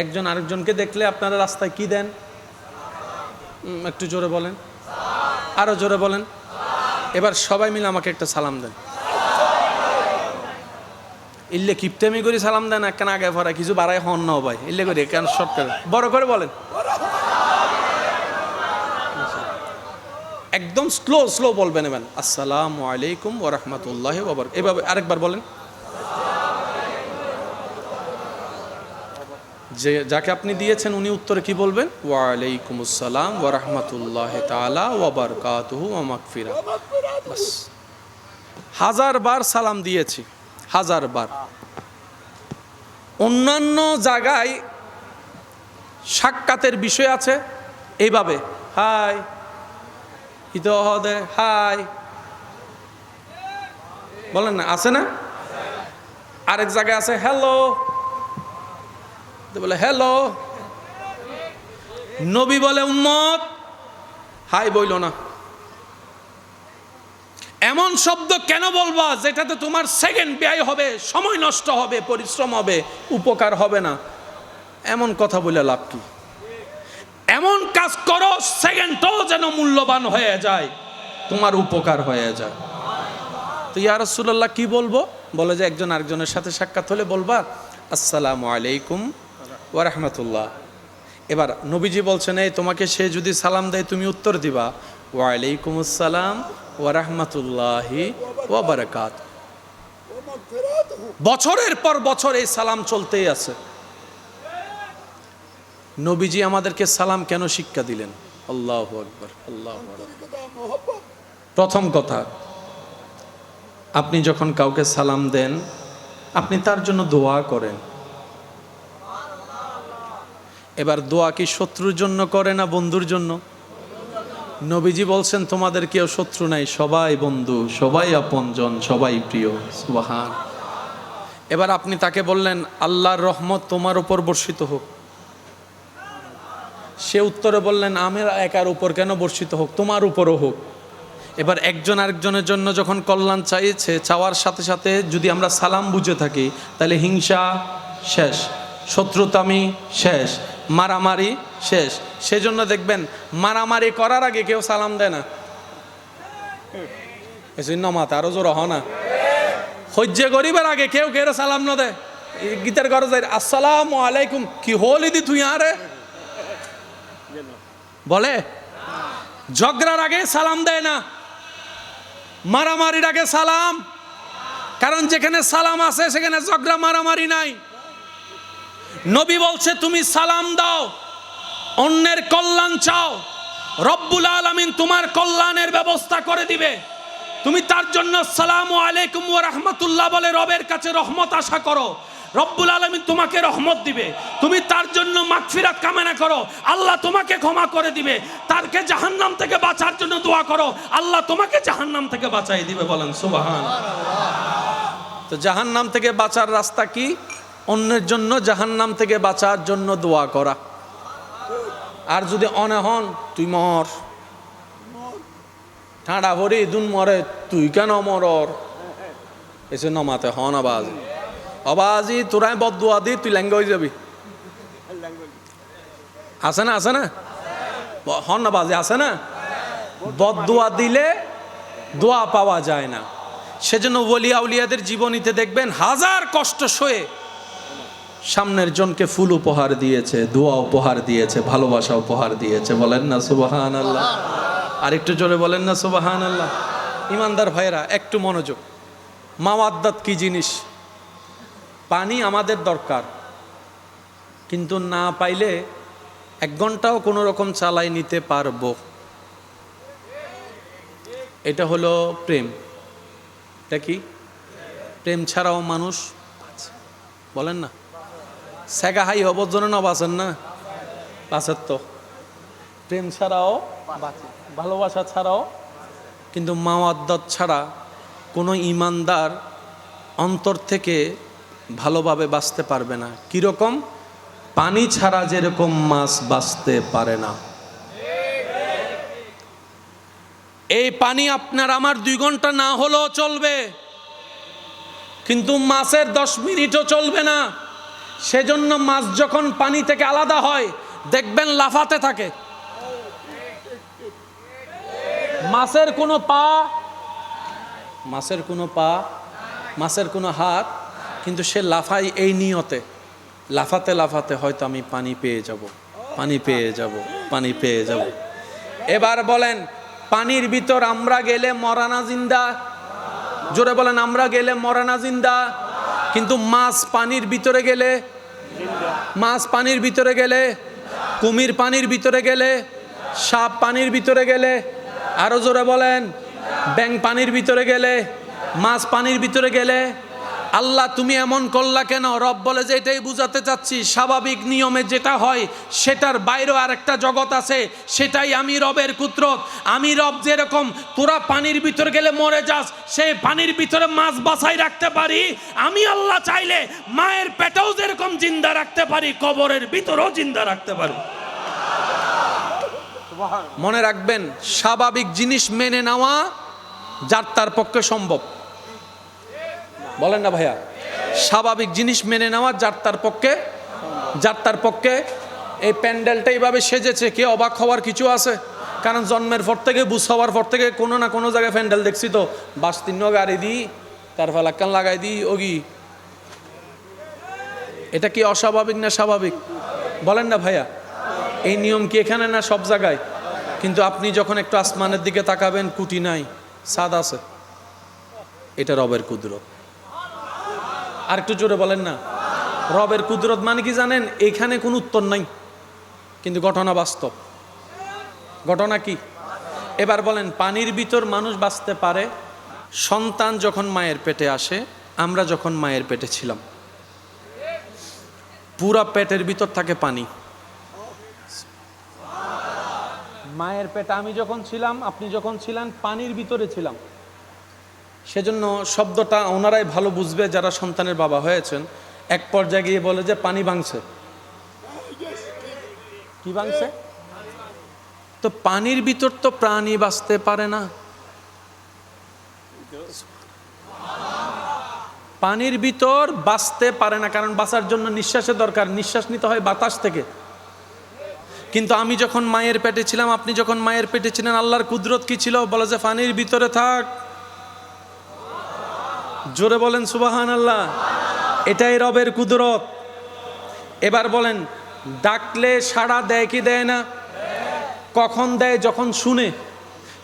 একজন আরেকজনকে দেখলে আপনারা রাস্তায় কি দেন? একটু জোরে বলেন, আরো জোরে বলেন। এবার সবাই মিলে আমাকে একটা সালাম দেন। ইল্লে কিপটেমি করে সালাম দেন, একখান আগে ভরা কিছু বাড়াই হন না ভাই, ইল্লে করে কেন শর্ট করে বড় করে বলেন, একদম স্লো স্লো বলবেন। এবার আসসালামু আলাইকুম ওয়া রাহমাতুল্লাহি ওয়া বারাকাতুহু, এভাবে আরেকবার বলেন। যে যাকে আপনি দিয়েছেন উনি উত্তরে কি বলবেন? ওয়া আলাইকুমুস সালাম ওয়া রাহমাতুল্লাহি তাআলা ওয়া বারাকাতুহু ওয়া মাগফিরা। বাস, 1000 বার সালাম দিয়েছি, 1000 বার। অন্যান্য জায়গায় সাক্ষাতের বিষয় আছে এইভাবে, হাই ইতহদে, হাই বলেন না, আছে না? আরেক জায়গায় আছে হ্যালো, বলে হ্যালো। নবী বলে উম্মত হাই বইল না। এমন শব্দ কেন বলবা যেটাতে তোমার সেকেন্ড ব্যয় হবে, সময় নষ্ট হবে, পরিশ্রম হবে, উপকার হবে না? এমন কথা বলে লাভ কি? এমন কাজ করো সেকেন্ডও যেন মূল্যবান হয়ে যায়, তোমার উপকার হয়ে যায়। তো ইয়া রাসূলুল্লাহ কি বলবো? বলে যে একজন আরেকজনের সাথে সাক্ষাৎ হলে বলবা আসসালামু আলাইকুম ওয়া রাহমাতুল্লাহ। এবার নবীজি বলছেন, এই তোমাকে সে যদি সালাম দেয় তুমি উত্তর দিবা ওয়া আলাইকুমুস সালাম ওয়া রাহমাতুল্লাহি ওয়া বারাকাতুহু। বছরের পর বছর এই সালাম চলতেই আছে। নবীজি আমাদেরকে সালাম কেন শিক্ষা দিলেন? আল্লাহু আকবার, আল্লাহু আকবার। প্রথম কথা, আপনি যখন কাউকে সালাম দেন আপনি তার জন্য দোয়া করেন। এবার দোয়া কি শত্রুর জন্য করে না বন্ধুর জন্য? নবীজি বলছেন তোমাদের কেউ শত্রু নাই, সবাই বন্ধু, সবাই আপনজন, সবাই প্রিয়। সুবহান। এবার আপনি তাকে বললেন আল্লাহর রহমত তোমার উপর বর্ষিত হোক। সে উত্তরে বললেন আমার একার উপর কেন বর্ষিত হোক, তোমার উপরও হোক। এবার একজন আরেকজনের জন্য যখন কল্যাণ চাইছে, চাওয়ার সাথে সাথে যদি আমরা সালাম বুঝে থাকি তাহলে হিংসা শেষ, শত্রুতামি শেষ, মারামারি শেষ। সেজন্য দেখবেন মারামারি করার আগে কেউ সালাম দেয় না। মাথা আরো জোর হ না, সহ্য করিবার আগে কেউ কেউ সালাম না দেয়। গীতার ঘরে যাই আসসালামু আলাইকুম, কি হলি দি তুই আরে বলে। ঝগড়ার আগে সালাম দেয় না, মারামারির আগে সালাম, কারণ যেখানে সালাম আছে সেখানে ঝগড়া মারামারি নাই। নবী বলছে তুমি সালাম দাও, অন্যের কল্যাণ চাও, রব্বুল আলামিন তোমার কল্যাণের ব্যবস্থা করে দিবে। তুমি তার জন্য আসসালামু আলাইকুম ওয়া রাহমাতুল্লাহ বলে রবের কাছে রহমত আশা করো, রব্বুল আলামিন তোমাকে রহমত দিবে। তুমি তার জন্য মাগফিরাত কামনা করো, আল্লাহ তোমাকে ক্ষমা করে দিবে। তারকে জাহান্নাম থেকে বাঁচার জন্য দোয়া করো, আল্লাহ তোমাকে জাহান্নাম থেকে বাঁচাই দিবে। বলেন সুবহানাল্লাহ। তো জাহান্নাম থেকে বাঁচার রাস্তা কি? অন্যের জন্য জাহান্নাম থেকে বাঁচার জন্য দোয়া করা। আর যদি অনেহন তুই মর, ঠান্ডা ভরি দুন মরে, তুই কেন মরর এসে নমাতে হন আবাজি অবাজি তোরাই বদুয়া দি তুই ল্যাঙ্গা হয়ে যাবি। আছে না, আছে না, হন না বাজে, আছে না। বদুয়া দিলে দোয়া পাওয়া যায় না। সেজন্য ওলি আউলিয়াদের জীবনীতে দেখবেন হাজার কষ্ট সয়ে সামনের জনকে ফুল উপহার দিয়েছে, দোয়া উপহার দিয়েছে, ভালোবাসা উপহার দিয়েছে। বলেন না সুবহানাল্লাহ। আর একটু জোরে বলেন না সুবহানাল্লাহ। ইমানদার ভাইরা একটু মনোযোগ। মাওয়াদ্দাত কি জিনিস? পানি আমাদের দরকার, কিন্তু না পাইলে 1 ঘন্টাও কোনো রকম চালাই নিতে পারবো। এটা হলো প্রেম। এটা কি? প্রেম ছাড়াও মানুষ বলেন না সেগা হাই হবর জন্য না বাঁচেন না, বাঁচের তো প্রেম ছাড়াও বাঁচে, ভালোবাসা ছাড়াও। কিন্তু মাওয়াদ্দাত ছাড়া কোনো ইমানদার অন্তর থেকে ভালোভাবে বাঁচতে পারবে না। কিরকম? পানি ছাড়া যেরকম মাছ বাঁচতে পারে না। এই পানি আপনার আমার 2 ঘন্টা না হলেও চলবে, কিন্তু মাছের 10 মিনিটও চলবে না। সেজন্য মাছ যখন পানি থেকে আলাদা হয় দেখবেন লাফাতে থাকে। মাছের কোনো পা, মাছের কোনো পা, মাছের কোনো হাত, কিন্তু সে লাফায় এই নিয়তে, লাফাতে লাফাতে হয়তো আমি পানি পেয়ে যাব, পানি পেয়ে যাব, পানি পেয়ে যাব। এবার বলেন পানির ভিতর আমরা গেলে মরানা জিন্দা? জোরে বলেন আমরা গেলে মরানা জিন্দা। কিন্তু মাছ পানির ভিতরে গেলে, মাছ পানির ভিতরে গেলে, কুমির পানির ভিতরে গেলে, সাপ পানির ভিতরে গেলে, আরো জোরে বলেন ব্যাঙ পানির ভিতরে গেলে, মাছ পানির ভিতরে গেলে, আল্লাহ তুমি এমন করলা কেন? রব বলে যে এটাই বুঝাতে চাচ্ছি, স্বাভাবিক নিয়মে যেটা হয় সেটার বাইরেও আরেকটা জগৎ আছে, সেটাই আমি রবের কুদরত। আমি রব যেরকম তোরা পানির ভিতরে গেলে মরে যাস, সেই পানির ভিতরে মাছ বাছাই রাখতে পারি। আমি আল্লাহ চাইলে মায়ের পেটেও যেরকম জিন্দা রাখতে পারি, কবরের ভিতরেও জিন্দা রাখতে পারি। মনে রাখবেন স্বাভাবিক জিনিস মেনে নেওয়া যার তার পক্ষে সম্ভব। বলেন না ভাইয়া, স্বাভাবিক জিনিস মেনে নেওয়া যার তার পক্ষে, যার তার পক্ষে। এই প্যান্ডেলটা এইভাবে সেজেছে, কে অবাক হওয়ার কিছু আছে? কারণ জন্মের পর থেকে বুঝ হওয়ার পর থেকে কোনো না কোনো জায়গায় প্যান্ডেল দেখছি তো, বাস 3 গাড়ি দিই তার ফালাক্কান লাগাই দিই ওগি। এটা কি অস্বাভাবিক না স্বাভাবিক? বলেন না ভাইয়া, এই নিয়ম কি এখানে না সব জায়গায়? কিন্তু আপনি যখন একটু আসমানের দিকে তাকাবেন, কুটি নাই, ছাদ আছে। এটা রবের কুদরত। আর একটু জোরে বলেন না রবের কুদরত মানে কি জানেন? এখানে কোনো উত্তর নাই, কিন্তু ঘটনা বাস্তব। ঘটনা কি? এবার বলেন পানির ভিতর মানুষ বাঁচতে পারে। সন্তান যখন মায়ের পেটে আসে, আমরা যখন মায়ের পেটে ছিলাম, পুরা পেটের ভিতর থাকে পানি। মায়ের পেটে আমি যখন ছিলাম, আপনি যখন ছিলেন, পানির ভিতরে ছিলাম। সেজন্য শব্দটা ওনারাই ভালো বুঝবে যারা সন্তানের বাবা হয়েছেন। এক পর্যায়ে গিয়ে বলে যে পানি ভাঙছে। কি ভাঙছে? তো পানির ভিতর তো প্রাণী বাঁচতে পারে না। পানির ভিতর বাঁচতে পারে না, কারণ বাঁচার জন্য নিঃশ্বাসের দরকার, নিঃশ্বাস নিতে হয় বাতাস থেকে। কিন্তু আমি যখন মায়ের পেটে ছিলাম, আপনি যখন মায়ের পেটে ছিলেন, আল্লাহর কুদরত কি ছিল? বলে যে পানির ভিতরে থাক। জোরে বলেন সুবহানাল্লাহ। এটাই রবের কুদরত। এবার বলেন, ডাকলে সাড়া দেয় কি দেয় না? কখন দেয়? যখন শুনে।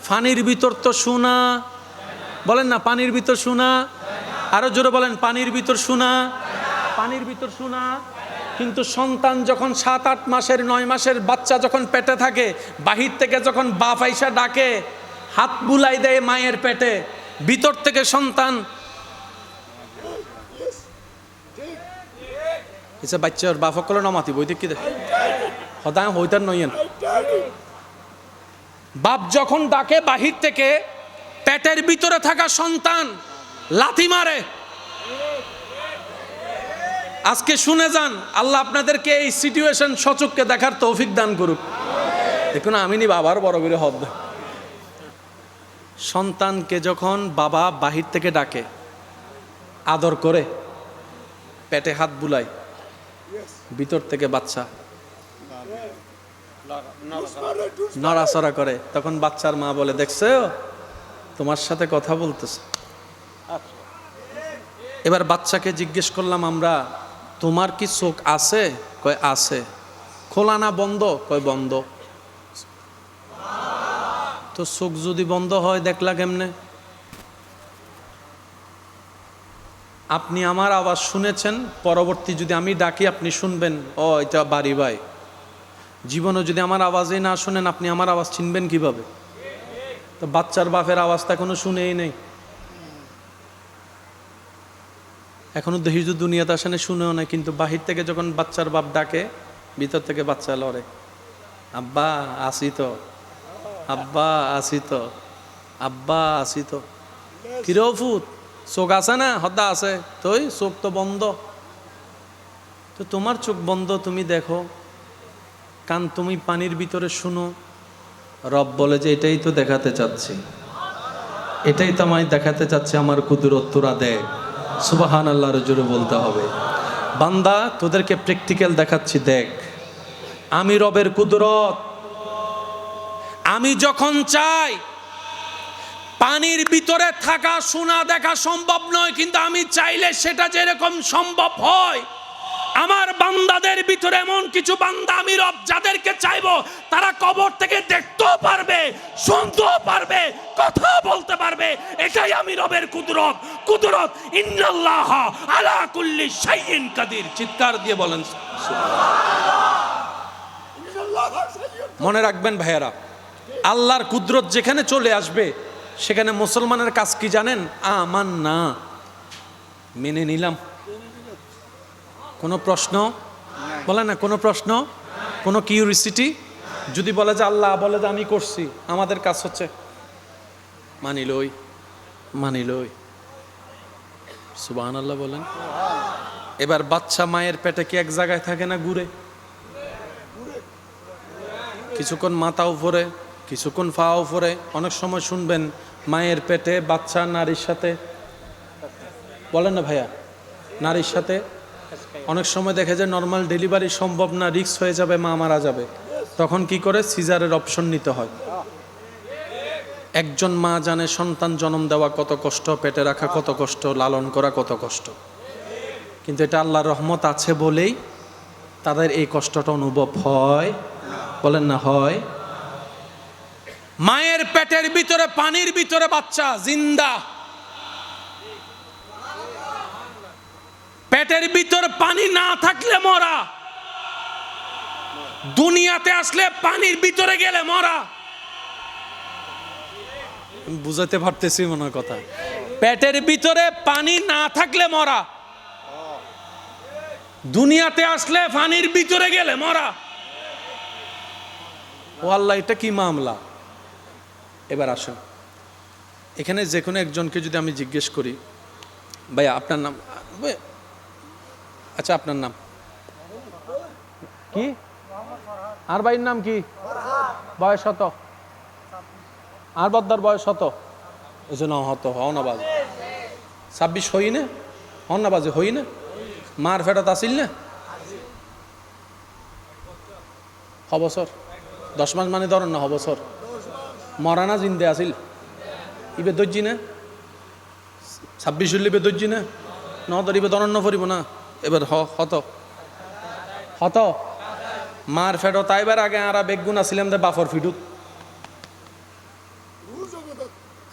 পানির ভিতর তো শোনা, বলেন না, পানির ভিতর শোনা। আরো জোরে বলেন, পানির ভিতর শোনা। পানির ভিতর শোনা। কিন্তু সন্তান যখন 7-8 মাসের 9 মাসের বাচ্চা যখন পেটে থাকে, বাহির থেকে যখন বাপ আইসা ডাকে, হাত বুলাই দেয় মায়ের পেটে, ভিতর থেকে সন্তান এসে বাচ্চার বাপ সকলে নমাতি বই দেখি দে সদায় হইতার নইয়েন। বাপ যখন ডাকে বাহির থেকে, পেটের ভিতরে থাকা সন্তান লাথি মারে। আজকে শুনে যান, আল্লাহ আপনাদেরকে এই সিচুয়েশন সচক্ষে দেখার তৌফিক দান করুক। দেখুন, আমি নি বাবার বড় করে হব। সন্তানকে যখন বাবা বাহির থেকে ডাকে, আদর করে, পেটে হাত বুলায়, ভিতর থেকে বাচ্চা নড়াচড়া করে, তখন বাচ্চার মা বলে, দেখছো তোমার সাথে কথা বলতেছে। এবার বাচ্চাকে জিজ্ঞেস করলাম আমরা, তোমার কি চোখ আছে? কয় আছে। খোলা না বন্ধ? কয় বন্ধ। তো চোখ যদি বন্ধ হয় দেখলা কেমনে? আপনি আমার আওয়াজ শুনেছেন, পরবর্তী যদি আমি ডাকি আপনি শুনবেন, ও এটা বাড়ি ভাই। জীবনে যদি আমার আওয়াজই না শুনেন, আপনি আমার আওয়াজ চিনবেন কিভাবে? তো বাচ্চার বাপের আওয়াজটা এখনো শুনেই নেই, এখনো দেখি যে দুনিয়াতে আসেনি, শুনেও নাই। কিন্তু বাহির থেকে যখন বাচ্চার বাপ ডাকে, ভিতর থেকে বাচ্চা লড়ে, আব্বা আসি তো, আব্বা আসি তো, আব্বা আসি তো। কিরে ফুত, চোখ আছে না? হদ্দা আছে। তোই চোখ তো বন্ধ। তো তোমার চোখ বন্ধ, তুমি দেখো, কান তুমি পানির ভিতরে শুনো। রব বলে যে এটাই তো দেখাতে চাচ্ছি, এটাই তো আমায় দেখাতে চাচ্ছে, আমার কুদরত তোরা দেখ। সুবহানাল্লাহর জোরে বলতে হবে, বান্দা তোদেরকে প্র্যাকটিক্যাল দেখাচ্ছি, দেখ আমি রবের কুদরত। আমি যখন চাই, পানির ভিতরে থাকা শোনা দেখা সম্ভব নয়, কিন্তু আমি চাইলে সেটা যেরকম সম্ভব হয়। আমার বান্দাদের ভিতরে এমন কিছু বান্দা আমি রব যাদেরকে চাইবো, তারা কবর থেকে দেখতেও পারবে, শুনতেও পারবে, কথা বলতে পারবে। এটাই আমি রবের কুদরত। কুদরত ইন্নাল্লাহ আলা কুল্লি শাইইন কাদির। চিৎকার দিয়ে বলেন মনে রাখবেন ভাইয়েরা, আল্লাহর কুদরত যেখানে চলে আসবে, সেখানে মুসলমানের কাজ কি জানেন? আমান না, মেনে নিলাম। কোনো প্রশ্ন বলে না, কোনো প্রশ্ন, কোনো কিউরিসিটি যদি বলে যে আল্লাহ বলে যে আমি করছি, আমাদের কাজ হচ্ছে মানিলই মানিলই। সুবহানাল্লাহ বলেন। এবার বাচ্চা মায়ের পেটে কি এক জায়গায় থাকে না, ঘুরে? কিছুক্ষণ মাথা উপরে, কিছুক্ষণ পা উপরে। অনেক সময় শুনবেন মায়ের পেটে বাচ্চা নারীর সাথে, বলেন না ভাইয়া, নারীর সাথে অনেক সময় দেখে যে নর্মাল ডেলিভারি সম্ভব না, রিস্ক হয়ে যাবে, মা মারা যাবে, তখন কি করে? সিজারের অপশন নিতে হয়। একজন মা জানে সন্তান জন্ম দেওয়া কত কষ্ট, পেটে রাখা কত কষ্ট, লালন করা কত কষ্ট। কিন্তু এটা আল্লাহর রহমত আছে বলেই তাদের এই কষ্টটা অনুভব হয়, বলেন না হয়। মায়ের পেটের ভিতরে, পানির ভিতরে বাচ্চা জিন্দা। পেটের ভিতর পানি না থাকলে মরা, দুনিয়াতে আসলে পানির ভিতরে গেলে মরা। বুঝাতে পারতেছি মনে কথা। পেটের ভিতরে পানি না থাকলে মরা, দুনিয়াতে আসলে পানির ভিতরে গেলে মরা। ও আল্লাহ, এটা কি মামলা? এবার আসুন, এখানে যে কোনো একজনকে যদি আমি জিজ্ঞেস করি, ভাইয়া আপনার নাম? আচ্ছা, আপনার নাম কি? আর ভাইয়ের নাম কি? বয়স কত? আর বদ্দার বয়স কত? এই জন্য হত হও না বাজে 26 হই না, হন না বাজে হই না, মার ফেরত আসিল না হবছর 10 মাস মানে ধরেন না হবছর, মরা না জিন্দে আসিল, ইবে দর্জি না 26 হইলে ইবে দর্জি না, ন ধরিবে দনন্য পড়িব না এবার হত হত মার ফেটো তাইবার আগে আরা বেগুন আসিলাম দে বাফর ফিডুত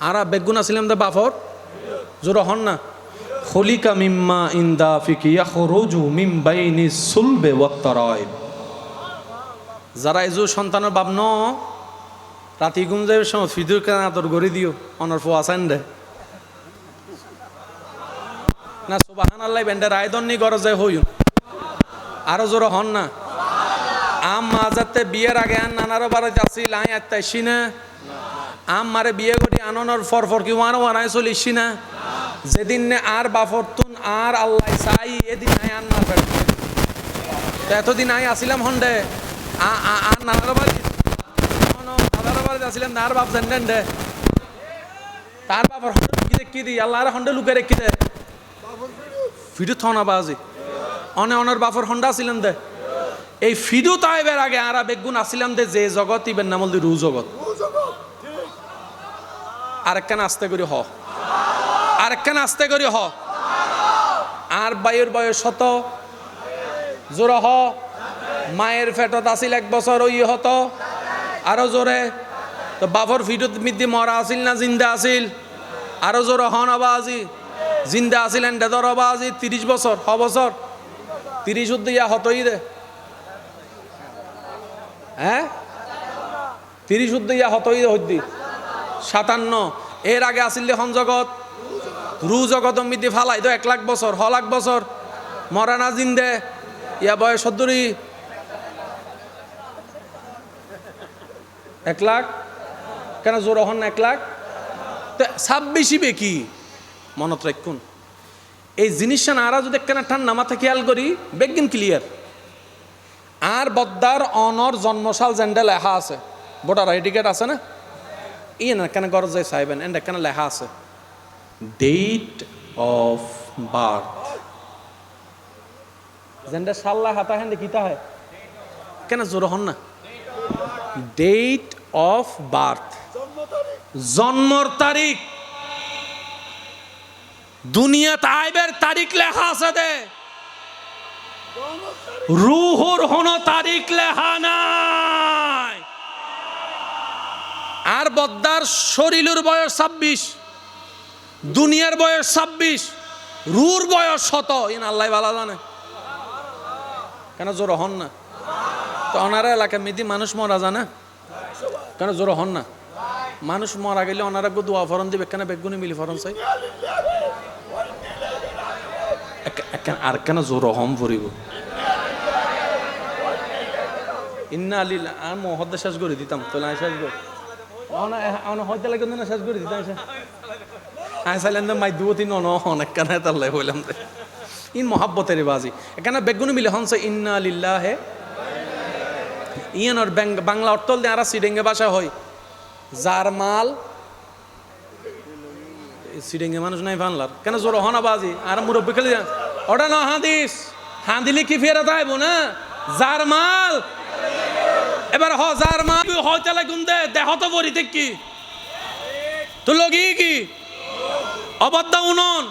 আরা বেগুন আসিলাম দে বাফর জোর হন না খলিকা মিম্মা ইন্দা ফিকি ইয়াখরুজু মিন বাইনি সুলবে ওয়াত তারাইব যারা এজু সন্তানের বাপ ন রাতি ঘুম যাবে সময় ফিদুর কেন আদর করে দিও অনর ফো আসান দে না সুবহানাল্লাহ বেন্ডার আয়দন নি গরজ যায় হইন আরো জোর হন না আম মাজাতে বিয়ের আগে আন নানারও বারে যাচ্ছি লাই আত্মাইছি না আম মারে বিয়ে করি আননের ফর কি ওয়ানো ওয়ানাই চলিছি না যেদিন নে আর বাফরতুন আর আল্লাহ চাই এদিন আই আন না ফের তো এতদিন আই আসিলাম হন্ডে আর নানারও বাড়ি দাদারও বাড়ি আসিলাম আর বাপ জানেন দে তার বাপর হন্ডে লুকি দেখি দি আল্লাহর হন্ডে লুকে রেখি দে ফিডু থনা বাজি অনের বাপর হন্ডা আসিলাম দে এই ফিদু তাইবের আগে আরা বেগুন আসিলাম দে যে জগৎ ইবেন নামল দি রু জগৎ আরেকখান আস্তে করি হ আরেকখান আস্তে করি হ আর বাইয়ের বয়স শত জোর হ মায়ের ফেটত আসিল 1 বছর ওই হত আরো জোরে তো বাপর ফিডুত মিদ্দি মরা আসিল না জিন্দা আসিল আরো জোর হন আবাজি জিন্দা আসিল এন্ডে ধর আবাজি 30 বছর হ বছর 30 উদ্দিয়া হতই দে হ্যাঁ 30 উদ্দিয়া হতই দে হদ্দি 57 এর আগে আসিল হন জগৎ রু জগৎ মিদ্দি ফালাই তো 1 লাখ বছর হ লাখ বছর মরা না জিন্দে ইয়া বয়স সদ্দুরি 1 লাখ কেন জোর হন 1 লাখ 26 বেকি মনত রাখুন এই জিনিসটা আরা যদি একখানা ঠান্ডা মাথা খেয়াল করি বেগিন ক্লিয়ার আর বদ্দার অনর জন্মসাল জেন্ডে লেখা আছে ভোটার আইডি কার্ড আছে না ইয়ে না কেন গরজ যায় সাইবেন এন্ড কেন লেখা আছে ডেট অফ বার্থ জেন্ডে সাল্লা হাতা হেন দেখিতা হয় কেন জোর হন না ডেট অফ বার্থ জন্মর তারিখ দুনিয়াতে আইবের তারিখ লেখা আছে দে রুহুর হন তারিখ লেখা নাই আর বদ্দার শরীরের বয়স 26 দুনিয়ার বয়স 26 রুর বয়স 100 ইন আল্লাহ ভালো জানে কেন জোর হন না তো ওনারা এলাকা মিদি মানুষ মরা জানে কেন জোর হন না মানুষ মরা গেলে ওনারা দোয়া ফরন দিবে কেন বেগুনি মিলি ফরন চাই আর কেন জোর হম ভরিব ইন্না আলিল্লাহ আর মহদ্দা শেষ করে দিতাম তো না শেষ করে হয়তো লাগে না শেষ করে দিতাম হ্যাঁ চাইলেন মাই দুও তিন অনেক কেন তাল্লাই হইলাম ইন মহাব্বতের বাজি এখানে বেগুনি মিলে হনছে ইন্না আলিল্লাহ হে ইয়ানোর বাংলা অর্থল দিয়ে আর সিডেঙ্গে ভাষা হয় যার মাল সিডেঙ্গে মানুষ নাই বাংলার কেন জোর হনা বাজি আর মুরব্বী খেলে ওটা না হাদিস হাঁদিলে কি ফেরত আইব না যার মাল এবার হ যার মাল হয়তো লাগুন দে দেহ তো বরিতে কি তো লগি কি অবদ্ধ উনন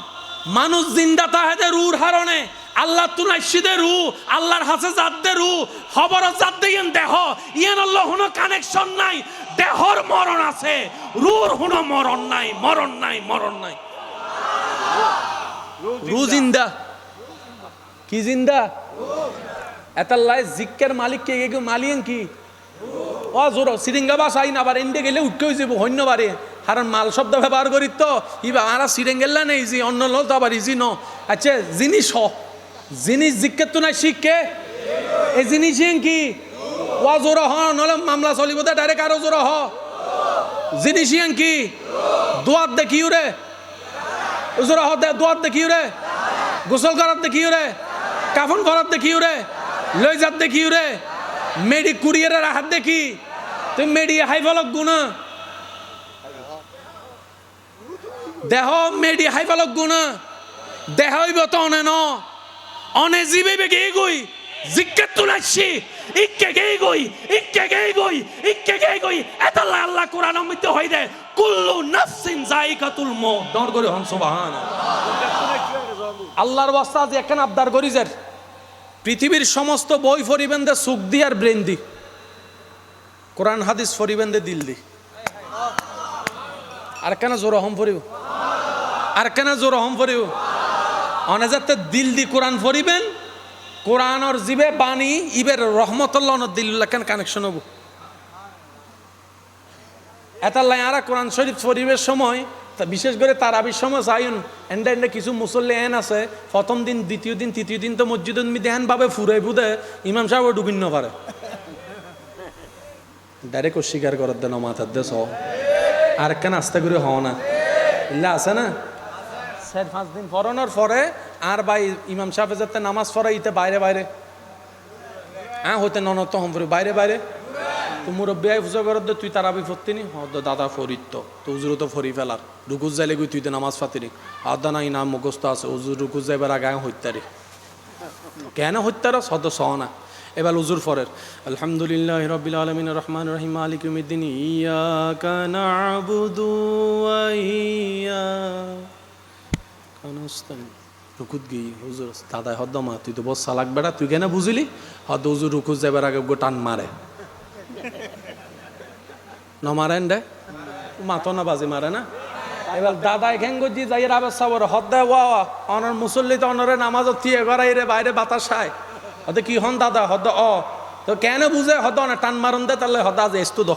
মানুষ জিন্দা তাহেদে রুর হারণে আল্লাহ তুনাইশিদে রু আল্লাহর হাসে জাতদে রু খবর জাতদে ইয়েন দেহ ইয়েন আল্লাহ হুনো কানেকশন নাই দেহর মরণ আছে রুর হুনো মরণ নাই মরণ নাই মরণ নাই রু জিন্দা কি জিন্দা এতাল্লাই জিক্কের মালিক কে এগো মালিয়েন কি ও জোর সিরিঙ্গা বাসাই না আবার ইন্ডে গেলে উঠকে হয়ে যাবো হন্য বারে কারণ মাল শব্দ ব্যবহার করি তো ইবা আর সিরিঙ্গেল্লা নেই জি অন্য লো তো আবার ইজি ন আচ্ছা জিনিস জিনিস জিজ্ঞেস তো নাই শিখকে এই জিনিস কি ও জোর হ নহলে মামলা চলিব দে ডাইরেক্ট আরো জোর হ জিনিস কি দোয়াত দেখিও রে জোর হ দোয়াত দেখিও রে গোসল করার দেখিও রে কাফন করার দেখিও রে লই যাত দেখিও রে মেডি কুরিয়ারের হাত দেখি তুমি মেডি হাই ফলক গুণা দেহ মেডি হাই ফলক গুণা দেহ হইব তো অনে ন অনে জিবে বেগে গই জিজ্ঞেস তুলাছি ইক্কে গে গই ইক্কে গে গই ইক্কে গে গই এতাল্লাহ আল্লাহ কোরআন মধ্যে হই দে কুল্লু নাফসিন যায়িকাতুল মউত দর করে হন সুবহানাল্লাহ আল্লাহর ওয়াস্তা আজ এখন আবদার করি যার পৃথিবীর সমস্ত বই ফরিবেন দে সুখ দি আর ব্রেন দি, কোরআন হাদিস ফরিবেন দে দিল দি। আর কেন জোর হম ফরিব, আর কেন জোর হম ফরিব, অনেজাতে দিল দি কোরআন ফরিবেন, কোরআন আর জিবে বাণী ইবের রহমতুল্লাহ দিল্লা কেন কানেকশন হবো। এতাল্লাই আরা কোরআন শরীফ শরীফের সময় বিশেষ করে তারাবির সময় যাইন এন্ডা এন্ডা কিছু মুসল্লি এন আছে প্রথম দিন দ্বিতীয় দিন তৃতীয় দিন তো মসজিদের মধ্যে এন ভাবে ফুরাই ফুদে ইমাম সাহেব ডুবিন না পারে ডাইরেক্ট অস্বীকার করার দেন মাথার দেশ আর কেন আস্তে করে হও না ইল্লা আছে না 4-5 দিন পরানোর পরে আর ভাই ইমাম সাহেব যাতে নামাজ পড়াই ইতে বাইরে বাইরে হ্যাঁ হইতে ননত হম বাইরে বাইরে তো মুরব্বী আই পূজা করার তুই তারাবি ফরতিনি হদ দাদা ফরিত তো উজুরও তো ফরি ফেলার রুকুজ যাইলে গই তুই তো নামাজ ফাতিনি আদা নাই নাম মুখস্থ আছে উজুর রুকুজ যাইবার আগে হইতারি কেন হইতার সদ সহনা এবার উজুর ফরের আলহামদুলিল্লাহ রাব্বিল আলামিন রহমান রহিম মালিক ইয়াউমিদ্দিন ইয়াকা না'বুদু ওয়া ইয়াকা নাস্তাইন রুকুত গই হুজুর দাদা হদ মা তুই তো বস সালাক বেটা তুই কেন বুঝিলি হদ উজুর রুকুজ যাইবার আগে গো টান মারে নমারেন দে মাতো না বাজি মারে না এবার দাদা এখান গজি যাই আবার সাবর হদ ওয়া অনর মুসল্লি তো অনরে নামাজ থিয়ে গড়াই রে বাইরে বাতাস খায় হদ কি হন দাদা হদ তো কেন বুঝে হদ না টান মারন দে তাহলে হদ আজ এস্তু দ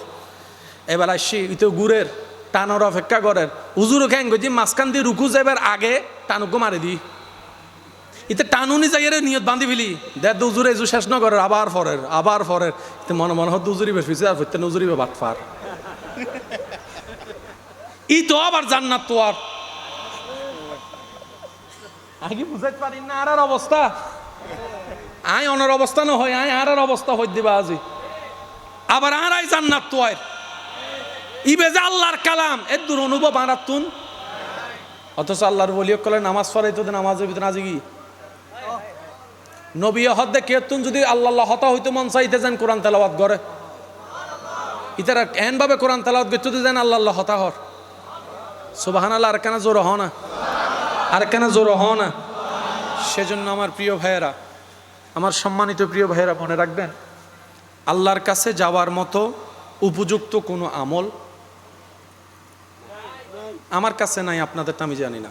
এবার আসি ইতো গুড়ের টানর অপেক্ষা করেন উজুর খেন গজি মাঝখান দিয়ে রুকু যাইবার আগে টানুকো মারি দি ইতে টানুনি যাই রে নিয়ত বান্ধি ফেলি দেখ উজুরে এজু শেষ ন করের আবার ফরের মনে মনে হদ উজুরি বেশ আর ফিরতে উজুরি বে বাটফার ই তো আবার জান্নাত তো আর আগে বুঝাইতে পারি না আর অবস্থা আয় অনার অবস্থা না হয় আয় আর অবস্থা হই দিবা আজি আবার আর আই জান্নাত তো আর ইবে যে আল্লাহর কালাম এর দূর অনুভব আর তুন অথচ আল্লাহর ওলিয়ক কলে নামাজ পড়াই তো নামাজের ভিতরে আজি কি নবী হদ্দে কেতুন যদি আল্লাহ হতা হইতে মন চাইতে যান কোরআন তেলাওয়াত করে ইতারা এন ভাবে কোরআন তেলাওয়াত করতে যান আল্লাহ হতা হর সুবহানাল্লাহ আর কেন জোর হও না আর কেন জোর হও না সেজন্য আমার প্রিয় ভাইয়েরা আমার সম্মানিত প্রিয় ভাইয়েরা মনে রাখবেন আল্লাহর কাছে যাওয়ার মতো উপযুক্ত কোনো আমল আমার কাছে নাই আপনাদেরটা আমি জানি না